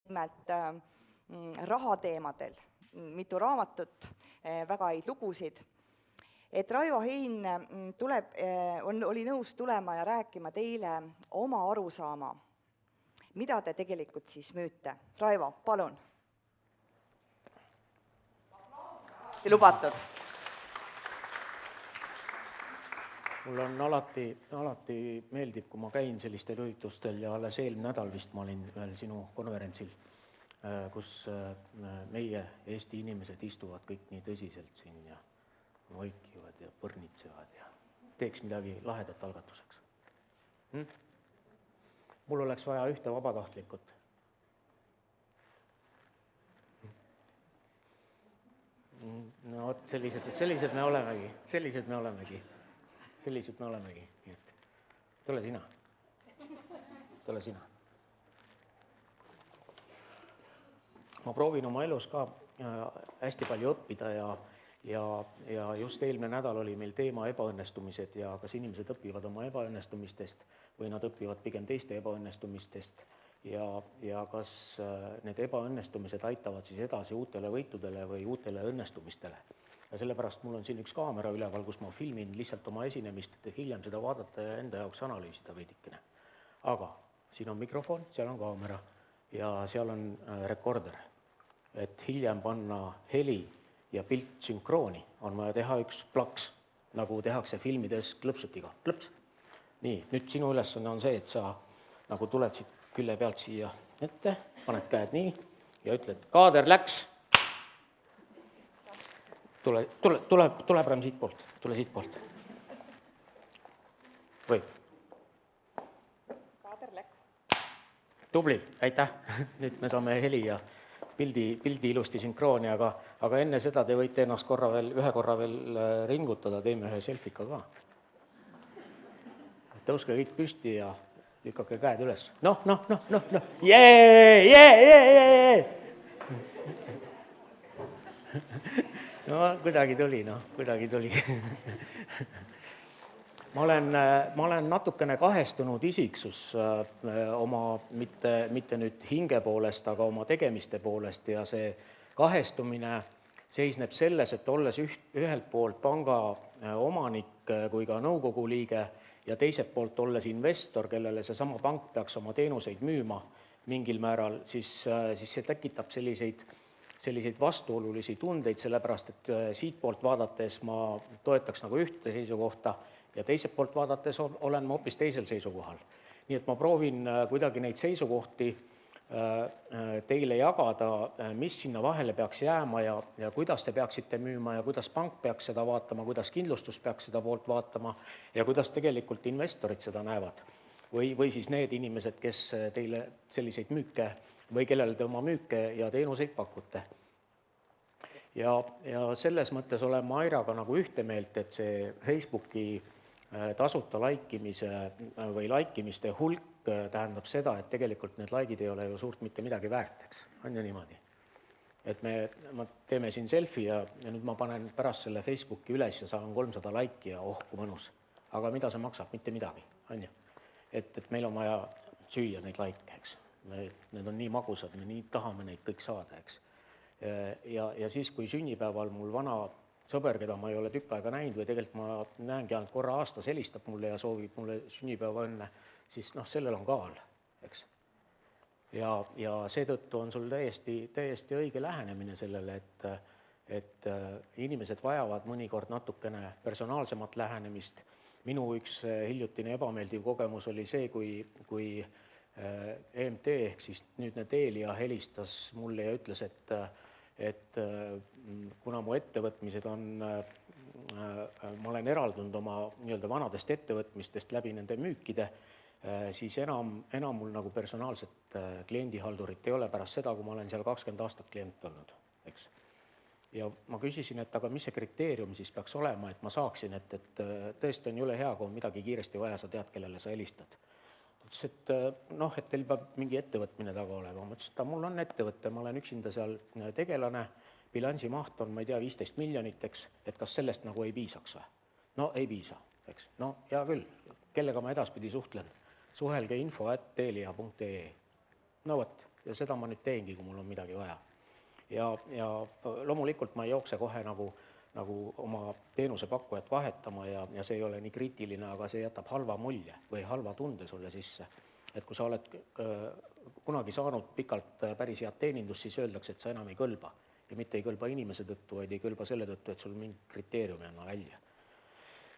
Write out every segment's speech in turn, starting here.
nimelt rahateemadel, mitu raamatut, väga häid lugusid, et Raivo Hein oli nõus tulema ja rääkima teile oma arusaama, mida te tegelikult siis müüte. Raivo, palun. Lubatud. Mul on alati meeldib, kui ma käin sellistel üritustel ja alles eelmine nädal vist ma olin ühel sinu konverentsil, kus meie Eesti inimesed istuvad kõik nii tõsiselt siin ja vaikivad ja põrnitsevad ja teeks midagi lahedat algatuseks. Mul oleks vaja ühte vabatahtlikut. No sellised me olemegi. Nii et tule sina. Ma proovin oma elus ka hästi palju õppida ja just eelmine nädal oli meil teema ebaõnnestumised ja kas inimesed õpivad oma ebaõnnestumistest või nad õpivad pigem teiste ebaõnnestumistest ja kas need ebaõnnestumised aitavad siis edasi uutele võitudele või uutele õnnestumistele. Ja sellepärast mul on siin üks kaamera üleval, kus ma filmin lihtsalt oma esinemist, et hiljem seda vaadata ja enda jaoks analüüsida veidikene. Aga siin on mikrofon, seal on kaamera ja seal on rekorder. Et hiljem panna heli ja pilt sünkrooni on vaja teha üks plaks, nagu tehakse filmides klõpsutiga. Klõps. Nii, nüüd sinu ülesanne on see, et sa nagu tuled siit külle pealt siia ette, paned käed nii ja ütled, kaader läks. Tule praegu siitpoolt. Või? Kaader läks. Tubli, aitäh. Nüüd me saame heli ja pildi ilusti sünkrooni, aga enne seda te võite ennast ühe korra veel ringutada, teeme ühe selfika ka. Tõuske kõik püsti ja lükake käed üles. Noh. Jee! No kuidagi tuli. Ma olen natukene kahestunud isiksus oma mitte nüüd hinge poolest, aga oma tegemiste poolest ja see kahestumine seisneb selles, et olles ühelt poolt panga omanik kui ka nõukogu liige ja teiselt poolt olles investor, kellele see sama pank peaks oma teenuseid müüma mingil määral, siis see tekitab selliseid vastuolulisi tundeid, sellepärast et siit poolt vaadates ma toetaks nagu ühte seisukohta ja teiselt poolt vaadates olen ma hoopis teisel seisukohal. Nii et ma proovin kuidagi neid seisukohti teile jagada, mis sinna vahele peaks jääma ja kuidas te peaksite müüma ja kuidas pank peaks seda vaatama, kuidas kindlustus peaks seda poolt vaatama ja kuidas tegelikult investorid seda näevad. Või siis need inimesed, kes teile selliseid müüke või kellele te oma müüke ja teenuseid pakute. Ja selles mõttes olen ma Airaga nagu ühte meelt, et see Facebooki tasuta laikimiste hulk tähendab seda, et tegelikult need laikid ei ole ju suurt mitte midagi väärteks. On ju niimoodi. Et me teeme siin selfie ja nüüd ma panen pärast selle Facebooki üles ja saan 300 laiki ja kui mõnus. Aga mida see maksab? Mitte midagi. On ju? Et meil on vaja süüa neid laike, eks. Need on nii magusad, me nii tahame neid kõik saada, eks. Ja siis, kui sünnipäeval mul vana sõber, keda ma ei ole tükk aega näinud või tegelikult ma näengi ainult korra aastas helistab mulle ja soovib mulle sünnipäeva õnne, siis sellel on kaal, eks. Ja seetõttu on sul täiesti õige lähenemine sellele, et inimesed vajavad mõnikord natukene personaalsemat lähenemist. Minu üks hiljutine ebameeldiv kogemus oli see, kui EMT ehk siis nüüdne Telia helistas mulle ja ütles, et kuna mu ettevõtmised ma olen eraldunud oma nii-öelda vanadest ettevõtmistest läbi nende müükide, siis enam mul nagu personaalset kliendihaldurit ei ole pärast seda, kui ma olen seal 20 aastat klient olnud, eks. Ja ma küsisin, et aga mis see kriteerium siis peaks olema, et ma saaksin, et tõesti on jõle hea, kui on midagi kiiresti vaja, sa tead, kellele sa helistad. Ütles, et teil peab mingi ettevõtmine taga olema. Ma ütlesin, et mul on ettevõtte, ma olen üksinda seal tegelane, bilansi maht on, ma ei tea, 15 miljonit, eks, et kas sellest nagu ei piisaks või? No ei piisa, eks. No hea küll, kellega ma edaspidi suhtlen? Suhelge info@telia.ee. No võt, ja seda ma nüüd teengi, kui mul on midagi vaja. Ja loomulikult ma ei jookse kohe nagu oma teenusepakkujat vahetama ja see ei ole nii kriitiline, aga see jätab halva mulje või halva tunde sulle sisse. Et kui sa oled kunagi saanud pikalt päris head teenindust, siis öeldakse, et sa enam ei kõlba. Ja mitte ei kõlba inimese tõttu, vaid ei kõlba selle tõttu, et sul mingi kriteeriumi anna välja.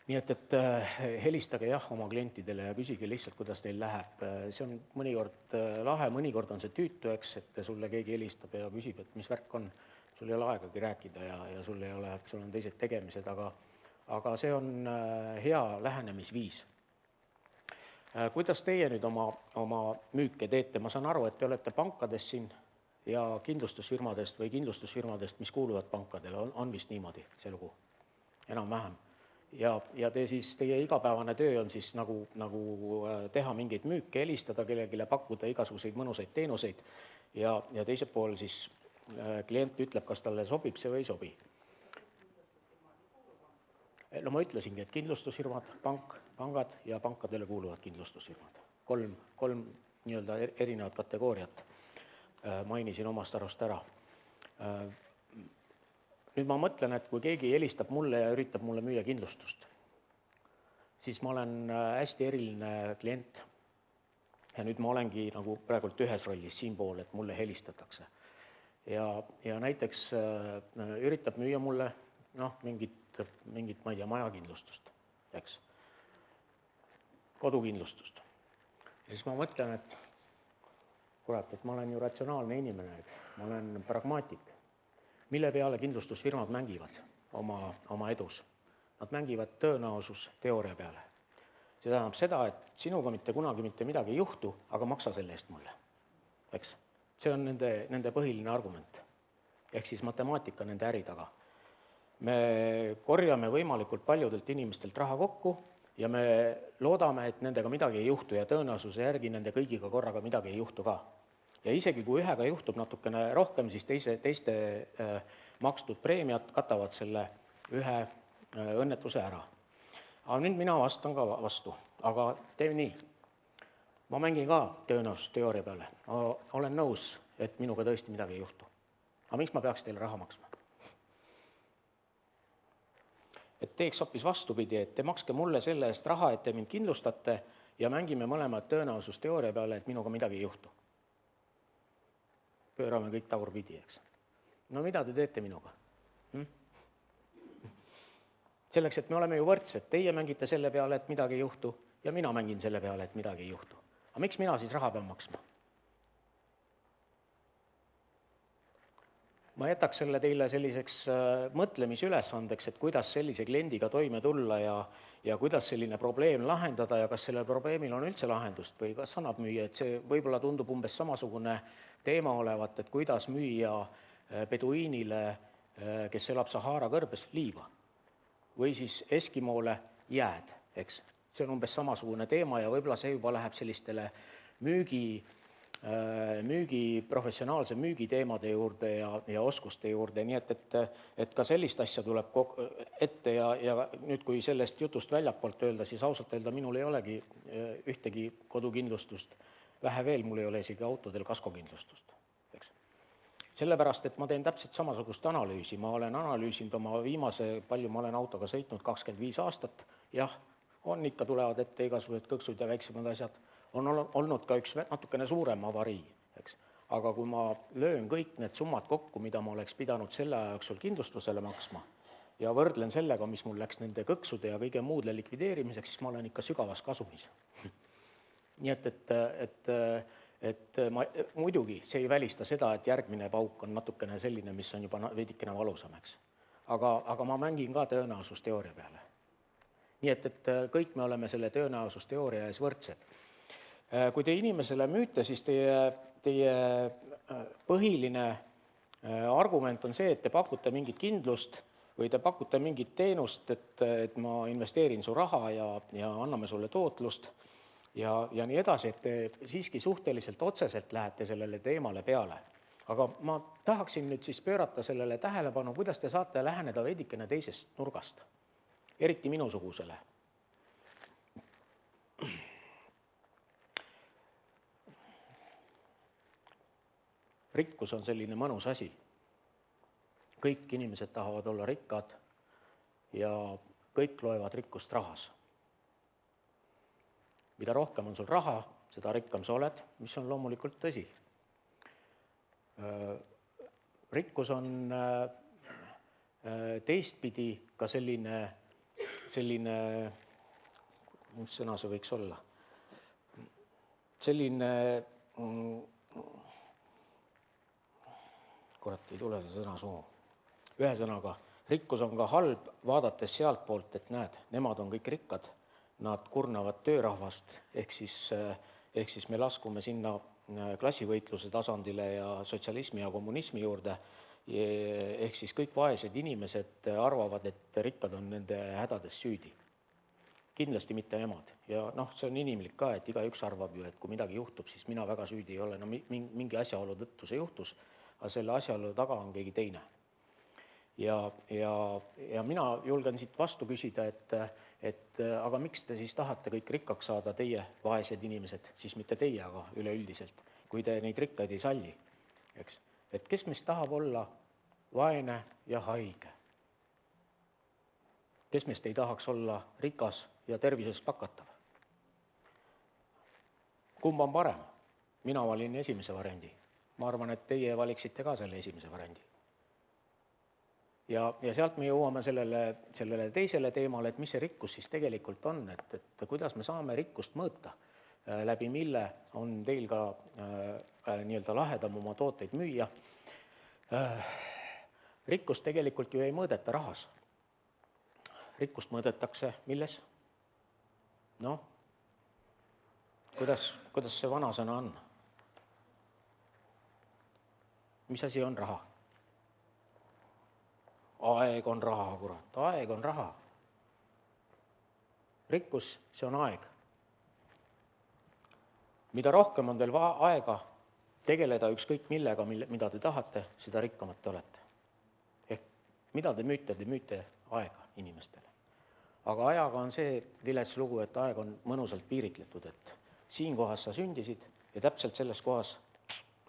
Nii et helistage oma klientidele ja küsige lihtsalt, kuidas teil läheb. See on mõnikord lahe, mõnikord on see tüütu, eks, et sulle keegi helistab ja küsib, et mis värk on. Sul ei ole aegagi rääkida ja sul on teised tegemised, aga see on hea lähenemisviis. Kuidas teie nüüd oma müüke teete? Ma saan aru, et te olete pankades siin ja kindlustusfirmadest või kindlustusfirmadest, mis kuuluvad pankadele, on vist niimoodi see lugu, enam-vähem. Ja teie igapäevane töö on siis nagu teha mingeid müüke, helistada kellelegi, pakkuda igasuguseid mõnusaid teenuseid ja teiselt pool siis klient ütleb, kas talle sobib see või ei sobi. No ma ütlesingi, et kindlustusfirmad, pangad ja pankadele kuuluvad kindlustusfirmad. Kolm nii-öelda erinevat kategooriat mainisin omast arust ära. Nüüd ma mõtlen, et kui keegi helistab mulle ja üritab mulle müüa kindlustust, siis ma olen hästi eriline klient. Ja nüüd ma olengi nagu praegult ühes rollis siinpool, et mulle helistatakse. Ja näiteks üritab müüa mulle mingit, ma ei tea, majakindlustust, eks, kodukindlustust. Ja siis ma mõtlen, et kurat, et ma olen ju ratsionaalne inimene, ma olen pragmaatik. Mille peale kindlustusfirmad mängivad oma edus? Nad mängivad tõenäosusteooria peale. See tähendab seda, et sinuga mitte kunagi mitte midagi ei juhtu, aga maksa selle eest mulle, eks. See on nende põhiline argument, ehk siis matemaatika nende äri taga. Me korjame võimalikult paljudelt inimestelt raha kokku ja me loodame, et nendega midagi ei juhtu ja tõenäosuse järgi nende kõigiga korraga midagi ei juhtu ka. Ja isegi kui ühega juhtub natukene rohkem, siis teiste makstud preemiad katavad selle ühe õnnetuse ära. Aga nüüd mina vastan ka vastu, aga teeme nii. Ma mängin ka tõenäosusteooria peale. Ma olen nõus, et minuga tõesti midagi ei juhtu. Aga miks ma peaks teile raha maksma? Et teeks hoopis vastupidi, et te makske mulle selle eest raha, et te mind kindlustate ja mängime mõlemad tõenäosusteooria peale, et minuga midagi ei juhtu. Pöörame kõik tagurpidi, eks. No mida te teete minuga? Selleks, et me oleme ju võrdsed. Teie mängite selle peale, et midagi ei juhtu ja mina mängin selle peale, et midagi ei juhtu. Aga miks mina siis raha pean maksma? Ma jätaks selle teile selliseks mõtlemisülesandeks, et kuidas sellise kliendiga toime tulla ja kuidas selline probleem lahendada ja kas sellel probleemil on üldse lahendust või kas annab müüa, et see võib-olla tundub umbes samasugune teema olevat, et kuidas müüa peduiinile, kes elab Sahara kõrbes, liiva või siis Eskimoole jääd, eks. See on umbes samasugune teema ja võib-olla see juba läheb sellistele professionaalse müügiteemade juurde ja oskuste juurde, nii et ka sellist asja tuleb ette ja nüüd, kui sellest jutust väljapoolt öelda, siis ausalt öelda, minul ei olegi ühtegi kodukindlustust, vähe veel, mul ei ole isegi autodel kaskokindlustust. Sellepärast, et ma teen täpselt samasugust analüüsi, ma olen analüüsinud oma palju ma olen autoga sõitnud 25 aastat, jah, on ikka tulevad ette igasugused kõksud ja väiksemad asjad, on olnud ka üks natukene suurem avarii, eks. Aga kui ma löön kõik need summad kokku, mida ma oleks pidanud selle aja jooksul kindlustusele maksma ja võrdlen sellega, mis mul läks nende kõksude ja kõige muude likvideerimiseks, siis ma olen ikka sügavas kasumis. Nii et muidugi see ei välista seda, et järgmine pauk on natukene selline, mis on juba veidikene valusamaks. Aga ma mängin ka tõenäosusteooria peale. Nii et kõik me oleme selle tõenäosusteooria ees võrdsed. Kui te inimesele müüte, siis teie põhiline argument on see, et te pakute mingit kindlust või te pakute mingit teenust, et ma investeerin su raha ja anname sulle tootlust ja nii edasi, et te siiski suhteliselt otseselt lähete sellele teemale peale. Aga ma tahaksin nüüd siis pöörata sellele tähelepanu, kuidas te saate läheneda veidikene teisest nurgast, eriti minusugusele. rikkus on selline mõnus asi. Kõik inimesed tahavad olla rikkad ja kõik loevad rikkust rahas. Mida rohkem on sul raha, seda rikkam sa oled, mis on loomulikult tõsi. Rikkus on teistpidi ka selline, mis sõna see võiks olla, selline, kurat, ei tule see sõna suhu. Ühesõnaga, rikkus on ka halb, vaadates sealt poolt, et näed, nemad on kõik rikkad, nad kurnavad töörahvast, ehk siis me laskume sinna klassivõitluse tasandile ja sotsialismi ja kommunismi juurde, ehk siis kõik vaesed inimesed arvavad, et rikkad on nende hädades süüdi. Kindlasti mitte nemad. Ja see on inimlik ka, et igaüks arvab ju, et kui midagi juhtub, siis mina väga süüdi ei ole. Mingi asjaolu tõttu see juhtus, aga selle asjaolu taga on keegi teine. Ja mina julgen siit vastu küsida, et aga miks te siis tahate kõik rikkaks saada, teie vaesed inimesed, siis mitte teie, aga üleüldiselt, kui te neid rikkaid ei salli, eks? Et kes meist tahab olla vaene ja haige? Kes meist ei tahaks olla rikas ja tervises pakatav? Kumb on parem? Mina valin esimese variandi. Ma arvan, et teie valiksite ka selle esimese variandi. Ja sealt me jõuame sellele teisele teemale, et mis see rikkus siis tegelikult on, et kuidas me saame rikkust mõõta, läbi mille on teil ka nii-öelda lahedam oma tooteid müüa. Rikkust tegelikult ju ei mõõdeta rahas. Rikkust mõõdetakse milles? Kuidas see vanasõna on? Mis asi on raha? Aeg on raha, kurat. Aeg on raha. Rikkus, see on aeg. Mida rohkem on teil aega tegeleda ükskõik millega, mida te tahate, seda rikkamad te olete. Ehk mida te müüte aega inimestele. Aga ajaga on see vilets lugu, et aeg on mõnusalt piiritletud, et siin kohas sa sündisid ja täpselt selles kohas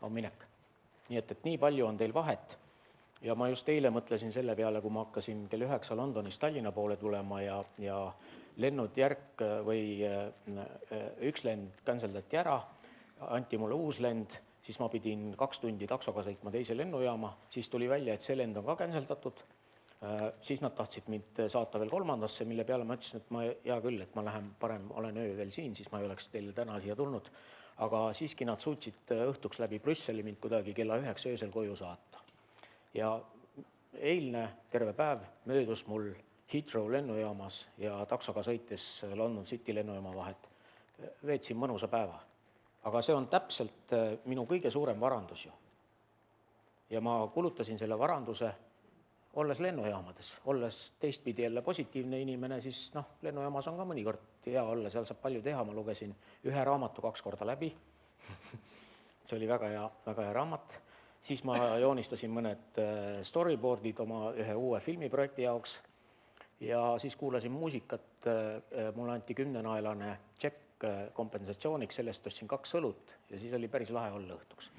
on minek. Nii et nii palju on teil vahet. Ja ma just eile mõtlesin selle peale, kui ma hakkasin kell 9 Londonis Tallinna poole tulema ja lennud järk või üks lend canceldati ära, anti mulle uus lend, siis ma pidin 2 tundi taksoga sõitma teise lennujaama, siis tuli välja, et see lend on ka canceldatud, siis nad tahtsid mind saata veel 3. mille peale ma ütlesin, et ma hea küll, et ma lähen parem, olen öö veel siin, siis ma ei oleks teile täna siia tulnud, aga siiski nad suutsid õhtuks läbi Brüsseli mind kuidagi kella 9 öösel koju saata. Ja eilne terve päev möödus mul Heathrow lennujaamas ja taksoga sõites London City lennujaama vahet. Veetsin mõnusa päeva. Aga see on täpselt minu kõige suurem varandus ju. Ja ma kulutasin selle varanduse, olles lennujaamades, olles teistpidi jälle positiivne inimene, siis lennujaamas on ka mõnikord hea olla, seal saab palju teha, ma lugesin 1 raamatu 2 korda läbi. See oli väga hea raamat. Siis ma joonistasin mõned storyboardid oma ühe uue filmiprojekti jaoks ja siis kuulasin muusikat, mulle anti 10-naelane tšekk kompensatsiooniks, sellest ostsin 2 õlut ja siis oli päris lahe olla õhtuks.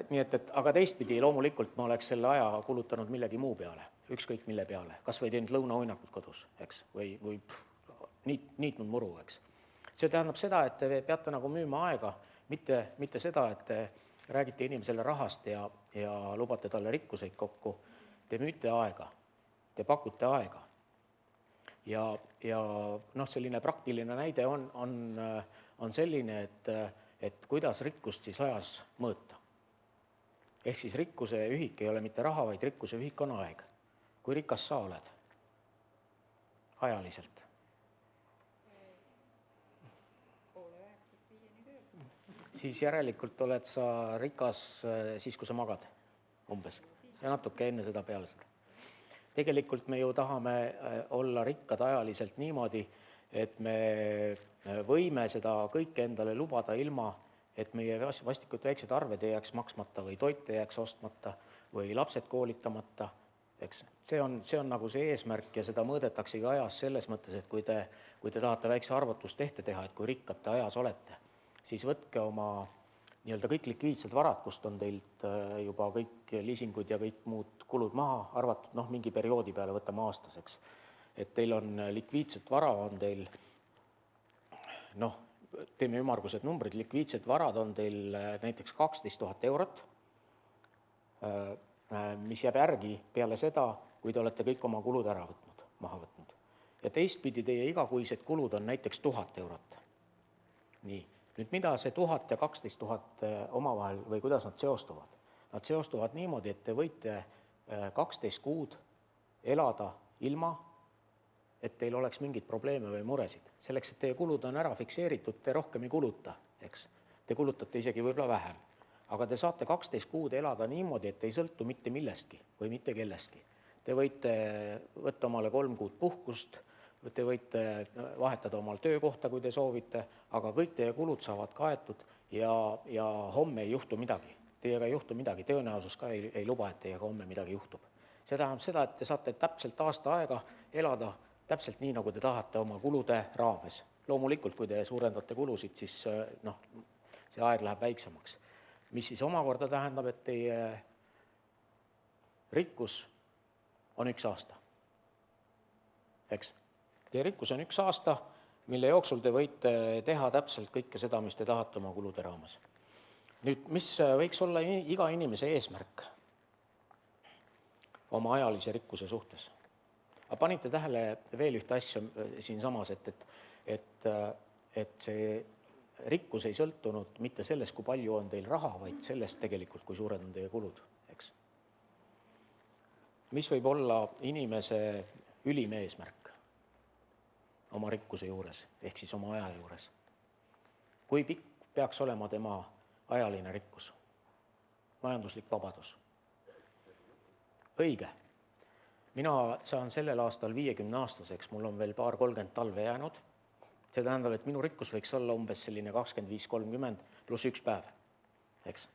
Nii et, aga teistpidi loomulikult ma oleks selle aja kulutanud millegi muu peale, ükskõik mille peale, kas või teinud lõunauinakut kodus, eks, või niitnud muru, eks. See tähendab seda, et te peate nagu müüma aega, mitte seda, et te räägite inimesele rahast ja lubate talle rikkuseid kokku, te müüte aega, te pakute aega. Ja selline praktiline näide on selline, et kuidas rikkust siis ajas mõõta. Ehk siis rikkuse ühik ei ole mitte raha, vaid rikkuse ühik on aeg. Kui rikas sa oled? Ajaliselt. Siis järelikult oled sa rikas siis, kui sa magad umbes ja natuke enne seda peale seda. Tegelikult me ju tahame olla rikkad ajaliselt niimoodi, et me võime seda kõike endale lubada ilma, et meie vastikud väiksed arved ei jääks maksmata või toit ei jääks ostmata või lapsed koolitamata. Eks? See on nagu see eesmärk ja seda mõõdetaksegi ajas selles mõttes, et kui te tahate väikse arvutustehte teha, et kui rikkad te ajas olete, siis võtke oma nii-öelda kõik likviidsed varad, kust on teilt juba kõik liisingud ja kõik muud kulud maha arvatud, mingi perioodi peale võtame aastaseks. Et teil on likviidset vara, on teil, teeme ümmargused numbrid, likviidsed varad on teil näiteks 12 000 eurot, mis jääb järgi peale seda, kui te olete kõik oma kulud ära võtnud, maha võtnud. Ja teistpidi teie igakuised kulud on näiteks 1000 eurot. Nii. Nüüd mida see 1000 ja 12 000 omavahel või kuidas nad seostuvad? Nad seostuvad niimoodi, et te võite 12 kuud elada ilma, et teil oleks mingeid probleeme või muresid. Selleks, et teie kulud on ära fikseeritud, te rohkem ei kuluta, eks. Te kulutate isegi võib-olla vähem. Aga te saate 12 kuud elada niimoodi, et ei sõltu mitte millestki või mitte kellestki. Te võite võtta omale 3 kuud puhkust, te võite vahetada omal töökohta, kui te soovite, aga kõik teie kulud saavad kaetud ja homme ei juhtu midagi. Teiega ei juhtu midagi, tõenäosus ka ei luba, et teiega homme midagi juhtub. See tähendab seda, et te saate täpselt aasta aega elada täpselt nii, nagu te tahate oma kulude raames. Loomulikult, kui te suurendate kulusid, siis see aeg läheb väiksemaks. Mis siis omakorda tähendab, et teie rikkus on 1 aasta. Eks? Teie rikkus on 1 aasta, mille jooksul te võite teha täpselt kõike seda, mis te tahate oma kulude raames. Nüüd, mis võiks olla iga inimese eesmärk oma ajalise rikkuse suhtes? Aga panite tähele veel ühte asja siin samas, et see rikkus ei sõltunud mitte sellest, kui palju on teil raha, vaid sellest tegelikult, kui suured on teie kulud. Eks? Mis võib olla inimese ülim eesmärk oma rikkuse juures, ehk siis oma aja juures? Kui pikk peaks olema tema ajaline rikkus? Majanduslik vabadus. Õige. Mina saan sellel aastal 50-aastaseks, mul on veel 30 talve jäänud. See tähendab, et minu rikkus võiks olla umbes selline 25-30 pluss 1 päev. Eks?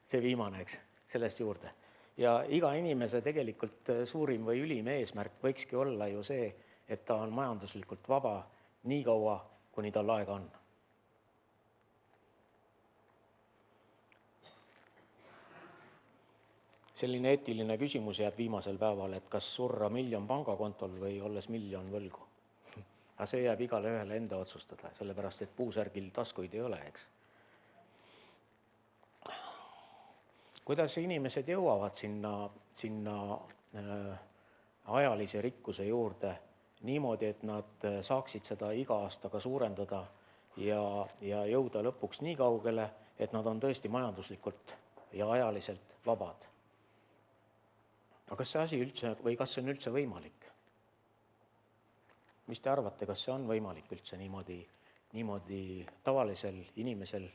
See viimane, eks? Sellest juurde. Ja iga inimese tegelikult suurim või ülim eesmärk võikski olla ju see, et ta on majanduslikult vaba nii kaua, kuni tal aega on. Selline eetiline küsimus jääb viimasel päeval, et kas surra 1 000 000 pangakontol või olles 1 000 000 võlgu. Aga see jääb igale ühele enda otsustada, sellepärast, et puusärgil taskuid ei ole, eks. Kuidas inimesed jõuavad sinna ajalise rikkuse juurde niimoodi, et nad saaksid seda iga aastaga suurendada ja jõuda lõpuks nii kaugele, et nad on tõesti majanduslikult ja ajaliselt vabad. Aga kas see asi üldse või kas see on üldse võimalik? Mis te arvate, kas see on võimalik üldse niimoodi tavalisel inimesel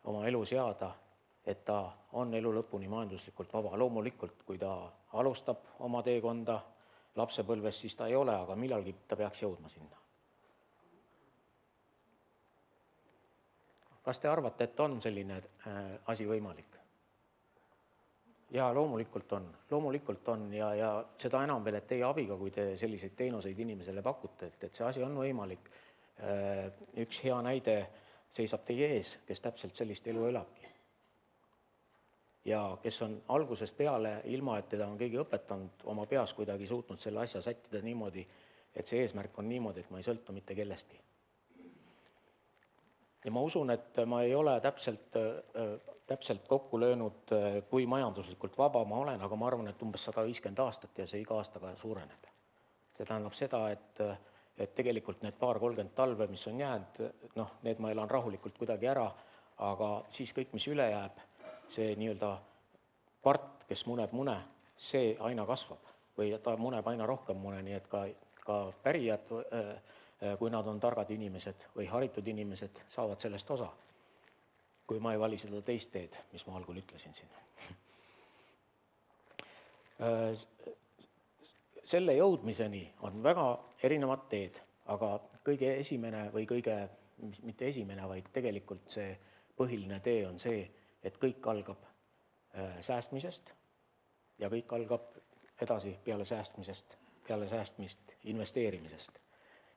oma elu seada, et ta on elu lõpuni majanduslikult vaba? Loomulikult, kui ta alustab oma teekonda lapsepõlves, siis ta ei ole, aga millalgi ta peaks jõudma sinna. Kas te arvate, et on selline asi võimalik? Jaa, loomulikult on ja seda enam veel, et teie abiga, kui te selliseid teenuseid inimesele pakute, et see asi on võimalik. Üks hea näide seisab teie ees, kes täpselt sellist elu elabki. Ja kes on algusest peale, ilma et teda on keegi õpetanud, oma peas kuidagi suutnud selle asja sättida niimoodi, et see eesmärk on niimoodi, et ma ei sõltu mitte kellestki. Ja ma usun, et ma ei ole täpselt kokku löönud, kui majanduslikult vaba ma olen, aga ma arvan, et umbes 150 aastat ja see iga aastaga suureneb. See tähendab seda, et tegelikult need 30 talve, mis on jäänud, need ma elan rahulikult kuidagi ära, aga siis kõik, mis üle jääb, see nii-öelda part, kes muneb mune, see aina kasvab või ta muneb aina rohkem mune, nii et ka pärijad, kui nad on targad inimesed või haritud inimesed, saavad sellest osa, kui ma ei vali seda teist teed, mis ma algul ütlesin siin. Selle jõudmiseni on väga erinevad teed, aga kõige esimene või mitte esimene, vaid tegelikult see põhiline tee on see, et kõik algab säästmisest ja kõik algab edasi peale säästmist investeerimisest.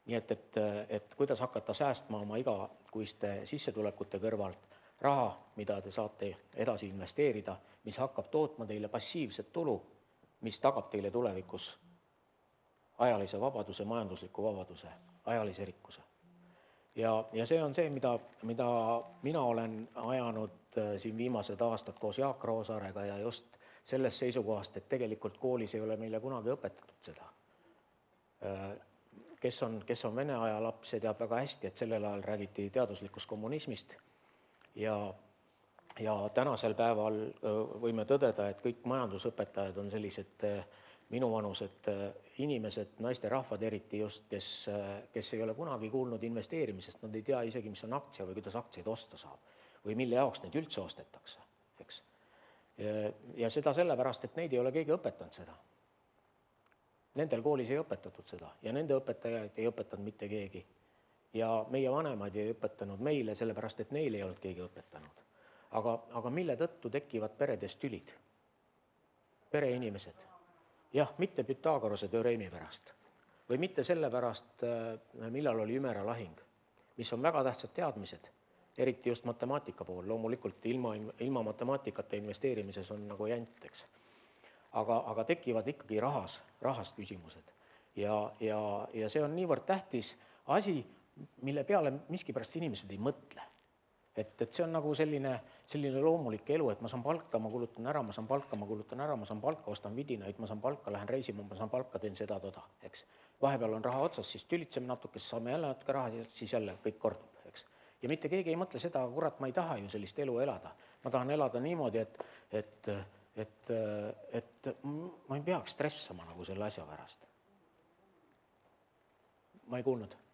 Nii et kuidas hakata säästma oma igakuiste sissetulekute kõrvalt, raha, mida te saate edasi investeerida, mis hakkab tootma teile passiivset tulu, mis tagab teile tulevikus ajalise vabaduse, majandusliku vabaduse, ajalise rikkuse. Ja see on see, mida mina olen ajanud siin viimased aastad koos Jaak Roosaarega ja just sellest seisukohast, et tegelikult koolis ei ole meile kunagi õpetatud seda. Kes on Vene aja laps, see teab väga hästi, et sellel ajal räägiti teaduslikust kommunismist ja tänasel päeval võime tõdeda, et kõik majandusõpetajad on sellised minuvanused inimesed, naisterahvad eriti just, kes ei ole kunagi kuulnud investeerimisest, nad ei tea isegi, mis on aktsia või kuidas aktsiaid osta saab või mille jaoks neid üldse ostetakse, eks. Ja seda sellepärast, et neid ei ole keegi õpetanud seda. Nendel koolis ei õpetatud seda ja nende õpetajaid ei õpetanud mitte keegi. Ja meie vanemad ei õpetanud meile, sellepärast, et neil ei olnud keegi õpetanud. Aga mille tõttu tekivad peredest tülid? Pereinimesed. Jah, mitte Pythagorase teoreemi pärast või mitte selle pärast, millal oli Ümera lahing, mis on väga tähtsad teadmised, eriti just matemaatika pool. Loomulikult ilma matemaatikate investeerimises on nagu jant, eks. Aga tekivad ikkagi rahast küsimused ja see on niivõrd tähtis asi, mille peale miskipärast inimesed ei mõtle. Et see on nagu selline loomulik elu, et ma saan palka, ma kulutan ära, ma saan palka, ma kulutan ära, ma saan palka, ostan vidinaid, ma saan palka, lähen reisima, ma saan palka, teen seda, toda, eks. Vahepeal on raha otsas, siis tülitseme natuke, saame jälle natuke raha, siis jälle kõik kordub, eks. Ja mitte keegi ei mõtle seda, kurat, ma ei taha ju sellist elu elada. Ma tahan elada niimoodi, et ma ei peaks stressama nagu selle asja pärast. Ma ei kuulnud.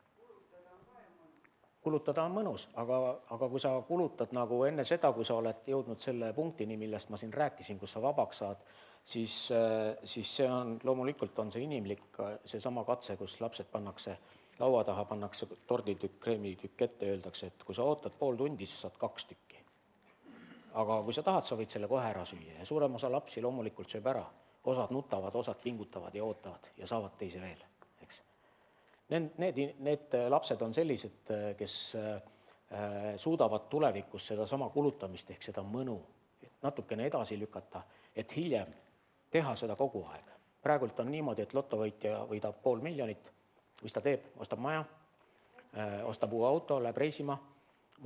Kulutada on mõnus, aga kui sa kulutad nagu enne seda, kui sa oled jõudnud selle punktini, millest ma siin rääkisin, kus sa vabaks saad, siis see on, loomulikult on see inimlik, see sama katse, kus lapsed pannakse, laua taha pannakse torditükk, kreemitükk ette, öeldakse, et kui sa ootad pool tundi, siis saad 2 tükki. Aga kui sa tahad, sa võid selle kohe ära süüa ja suurem osa lapsi loomulikult sööb ära. Osad nutavad, osad pingutavad ja ootavad ja saavad teise veel. Need lapsed on sellised, kes suudavad tulevikus seda sama kulutamist ehk seda mõnu natukene edasi lükata, et hiljem teha seda kogu aeg. Praegult on niimoodi, et lotovõitja võidab 500 000, mis ta teeb, ostab maja, ostab uue auto, läheb reisima,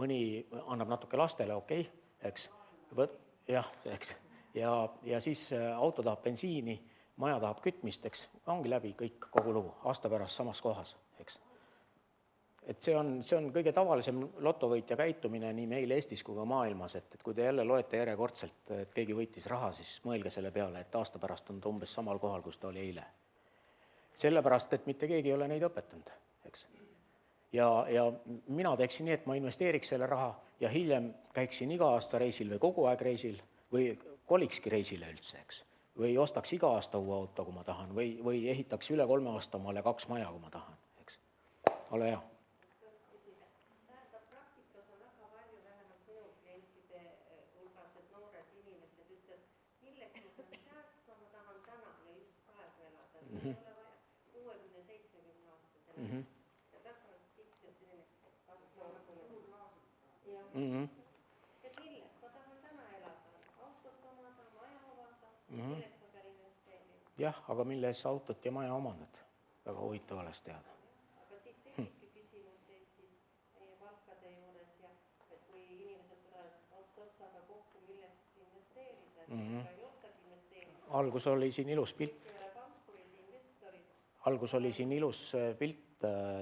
mõni annab natuke lastele, okei, eks. Eks. Ja siis auto tahab bensiini, maja tahab kütmist, eks, ongi läbi kõik kogu lugu, aasta pärast samas kohas, eks. Et see on kõige tavalisem lotovõitja käitumine nii meil Eestis kui ka maailmas, et kui te jälle loete järjekordselt, et keegi võitis raha, siis mõelge selle peale, et aasta pärast on ta umbes samal kohal, kus ta oli eile. Sellepärast, et mitte keegi ei ole neid õpetanud, eks. Ja mina teeksin nii, et ma investeeriks selle raha ja hiljem käiksin iga aasta reisil või kogu aeg reisil või kolikski reisile üldse, eks. Või ostaks iga aasta uue auto, kui ma tahan, või ehitaks üle 3 aasta maale 2 maja, kui ma tahan, eks. Ole hea. Tähendab, praktikas on väga palju, vähemalt minu klientide hulgas, et noored inimesed ütlevad, milleks ma pean säästma, ma tahan täna ja just praegu elada. Ei ole vaja 60-70 aastasele. Ja väga tihti on selline vastu nagu ja. Et milleks ma tahan täna elada, autot omada, maja omada, milleks ma pean investeerima. Jah, aga mille eest sa autot ja maja omandad? Väga huvitav alles teada. Aga siit tekibki küsimus Eestis meie palkade juures ja et kui inimesed tulevad ots otsaga kokku, millest investeerida, et ei oldagi investeerida. Algus oli siin ilus pilt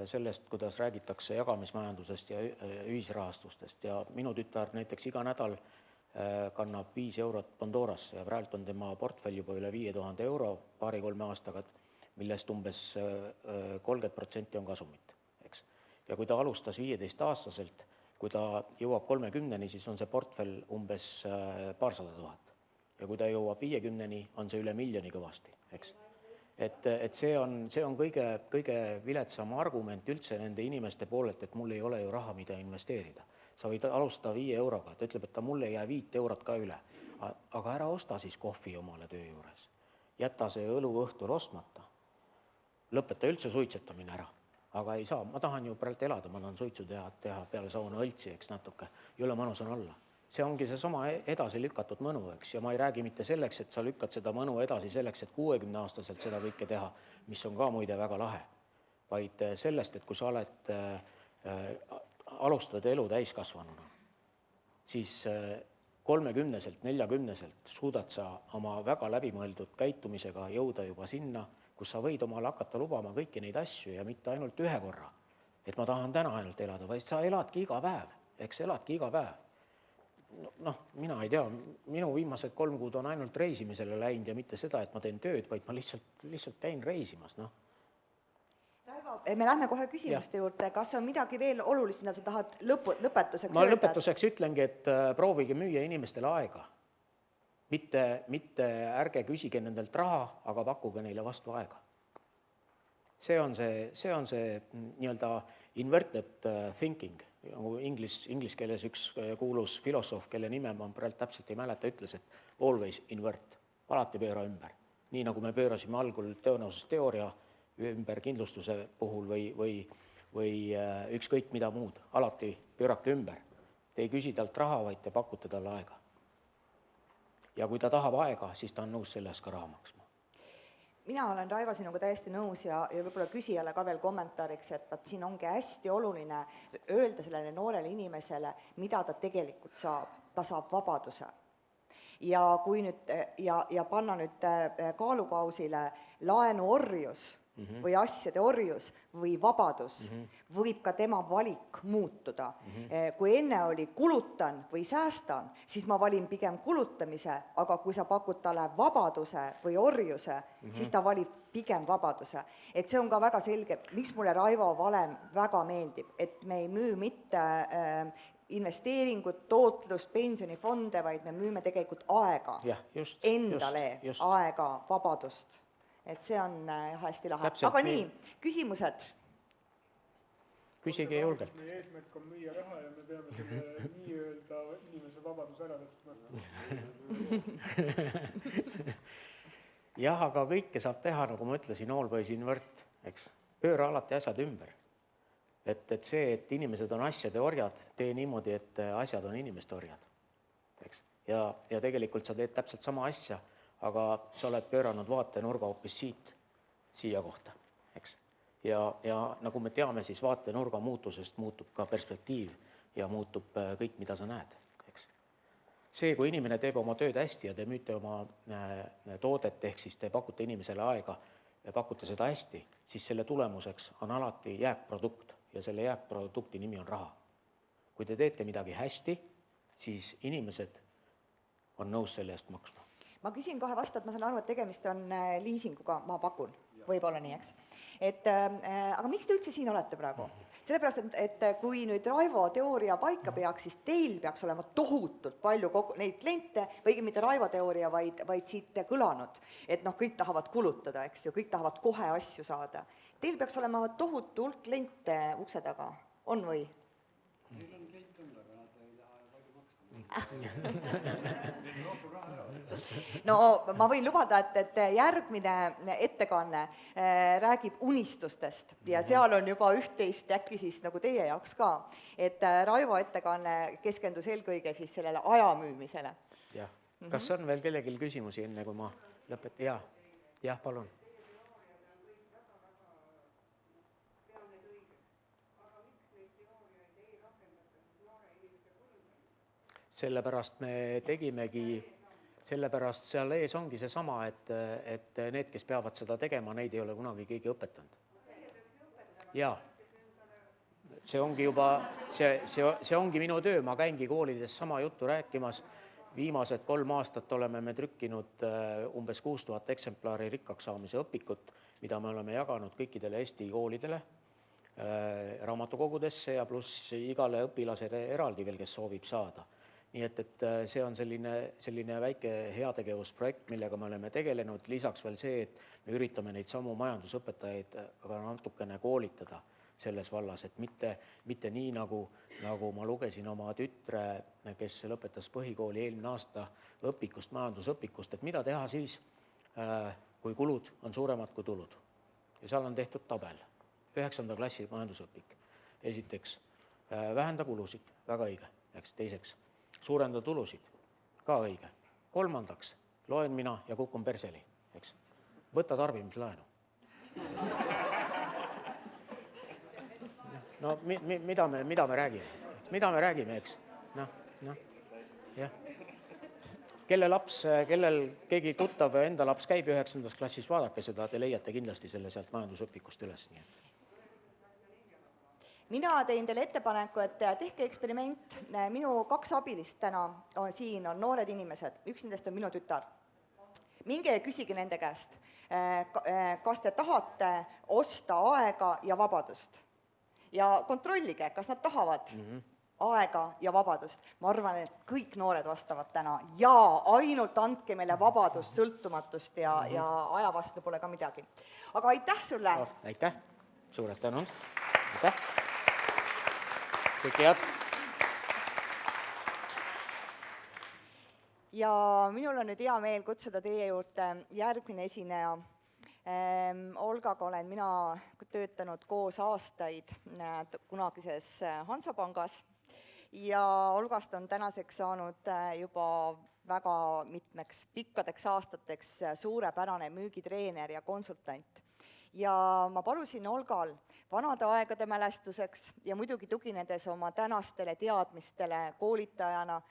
sellest, kuidas räägitakse jagamismajandusest ja ühisrahastustest ja minu tütar näiteks iga nädal kannab 5 eurot Pandorasse ja praegu on tema portfell juba üle 5000 euro 2-3 aastaga, millest umbes 30% on kasumit, eks. Ja kui ta alustas 15-aastaselt, kui ta jõuab 30-ni, siis on see portfell umbes 200 000. Ja kui ta jõuab 50-ni, on see üle 1 miljoni kõvasti, eks. Et see on kõige viletsam argument üldse nende inimeste poolelt, et mul ei ole ju raha, mida investeerida. Sa võid alustada 5 euroga, ta ütleb, et mul ei jää 5 eurot ka üle. Aga ära osta siis kohvi omale töö juures. Jäta see õlu õhtul ostmata. Lõpeta üldse suitsetamine ära. Aga ei saa, ma tahan ju praegu elada, ma tahan suitsu teha peale sauna õltsi, eks natuke. Jõle mõnus on olla. see ongi seesama edasi lükatud mõnu, eks, ja ma ei räägi mitte selleks, et sa lükkad seda mõnu edasi selleks, et 60-aastaselt seda kõike teha, mis on ka muide väga lahe, vaid sellest, et kui sa oled, alustad elu täiskasvanuna, siis 30-selt, 40-selt suudad sa oma väga läbimõeldud käitumisega jõuda juba sinna, kus sa võid omale hakata lubama kõiki neid asju ja mitte ainult ühe korra, et ma tahan täna ainult elada, vaid sa eladki iga päev, eks, eladki iga päev. Noh, mina ei tea, minu viimased 3 kuud on ainult reisimisele läinud ja mitte seda, et ma teen tööd, vaid ma lihtsalt käin reisimas, noh. Raivo, me lähme kohe küsimuste juurde, kas on midagi veel olulist, mida sa tahad lõpetuseks Ma öelda? lõpetuseks ütlengi, et proovige müüa inimestele aega. Mitte ärge küsige nendelt raha, aga pakkuge neile vastu aega. See on see nii-öelda inverted thinking. Inglise keeles üks kuulus filosoof, kelle nime ma praegu täpselt ei mäleta, ütles, et always invert, alati pööra ümber. Nii nagu me pöörasime algul tõenäosusteooria ümber kindlustuse puhul või ükskõik mida muud, alati pöörake ümber. Te ei küsi talt raha, vaid te pakute talle aega. Ja kui ta tahab aega, siis ta on nõus selles ka raha maksma. Mina olen, Raivo, sinuga täiesti nõus ja võib-olla küsijale ka veel kommentaariks, et vaat siin ongi hästi oluline öelda sellele noorele inimesele, mida ta tegelikult saab. Ta saab vabaduse. Ja kui nüüd, ja panna nüüd kaalukausile laenuorjus või asjade orjus või vabadus, võib ka tema valik muutuda. Kui enne oli kulutan või säästan, siis ma valin pigem kulutamise, aga kui sa pakud talle vabaduse või orjuse, siis ta valib pigem vabaduse. Et see on ka väga selge, miks mulle Raivo valem väga meeldib, et me ei müü mitte investeeringut, tootlust, pensionifonde, vaid me müüme tegelikult aega. Endale aega, vabadust. Et see on hästi lahe. Aga nii, küsimused? Küsige julgelt. Meie eesmärk on müüa raha ja me peame selle nii-öelda inimese vabadus ära võtma. Jah, aga kõike saab teha, nagu ma ütlesin, always invert, eks. Pööra alati asjad ümber. Et see, et inimesed on asjade orjad, tee niimoodi, et asjad on inimeste orjad. Eks. Ja tegelikult sa teed täpselt sama asja, aga sa oled pööranud vaatenurga hoopis siia kohta, eks. Ja nagu me teame, siis vaatenurga muutusest muutub ka perspektiiv ja muutub kõik, mida sa näed, eks. See, kui inimene teeb oma tööd hästi ja te müüte oma toodet, ehk siis te pakute inimesele aega ja pakute seda hästi, siis selle tulemuseks on alati jääkprodukt ja selle jääkprodukti nimi on raha. Kui te teete midagi hästi, siis inimesed on nõus selle eest maksma. Ma küsin kohe vastu, et ma saan aru, et tegemist on liisinguga, ma pakun, võib-olla nii, eks. Aga miks te üldse siin olete praegu? Sellepärast, et kui nüüd Raivo teooria paika peaks, siis teil peaks olema tohutult palju neid kliente, või mitte Raivo teooria, vaid siit kõlanud, et kõik tahavad kulutada, eks ju, kõik tahavad kohe asju saada. Teil peaks olema tohutu hulk kliente ukse taga, on või? Meil on klient küll, aga nad ei taha palju maksta. No ma võin lubada, et järgmine ettekanne räägib unistustest ja seal on juba üht-teist äkki siis nagu teie jaoks ka. Et Raivo ettekanne keskendus eelkõige siis sellele ajamüümisele. Jah. Kas on veel kellelgi küsimusi enne, kui ma lõpetan? Jah, palun. Sellepärast me tegimegi, sellepärast seal ees ongi see sama, et need, kes peavad seda tegema, neid ei ole kunagi keegi õpetanud. Jaa, see ongi juba, see ongi minu töö, ma käingi koolides sama juttu rääkimas. Viimased 3 aastat oleme me trükkinud umbes 6000 eksemplari rikkaks saamise õpikut, mida me oleme jaganud kõikidele Eesti koolidele, raamatukogudesse ja pluss igale õpilasele eraldi veel, kes soovib saada. Nii et see on selline väike heategevusprojekt, millega me oleme tegelenud. Lisaks veel see, et me üritame neid samu majandusõpetajaid aga natukene koolitada selles vallas, et mitte nii, nagu ma lugesin oma tütre, kes lõpetas põhikooli eelmine aasta õpikust, majandusõpikust, et mida teha siis, kui kulud on suuremad kui tulud. Ja seal on tehtud tabel, 9. klassi majandusõpik. Esiteks, vähenda kulusid, väga õige, eks, teiseks. suurendada tulusid, ka õige. Kolmandaks loen mina ja kukun perseli, eks. Võta tarbimislaenu. No mida me räägime? Mida me räägime, eks? Jah. Kellel keegi tuttav enda laps käib 9. klassis, vaadake seda, te leiate kindlasti selle sealt majandusõpikust üles. Nii. Mina tein teile ettepaneku, et tehke eksperiment. Minu 2 abilist täna siin on noored inimesed, üks nendest on minu tütar. Minge ja küsige nende käest, kas te tahate osta aega ja vabadust. Ja kontrollige, kas nad tahavad aega ja vabadust. Ma arvan, et kõik noored vastavad täna ja ainult andke meile vabadust, sõltumatust ja aja vastu pole ka midagi. Aga aitäh sulle! Aitäh, suured tänud. Aitäh. Kõike head. Ja minul on nüüd hea meel kutsuda teie juurde järgmine esineja. Olgaga olen mina töötanud koos aastaid kunagises Hansapangas ja Olgast on tänaseks saanud juba väga mitmeks pikkadeks aastateks suurepärane müügitreener ja konsultant. Ja ma palusin Olgal vanade aegade mälestuseks ja muidugi tuginedes oma tänastele teadmistele koolitajana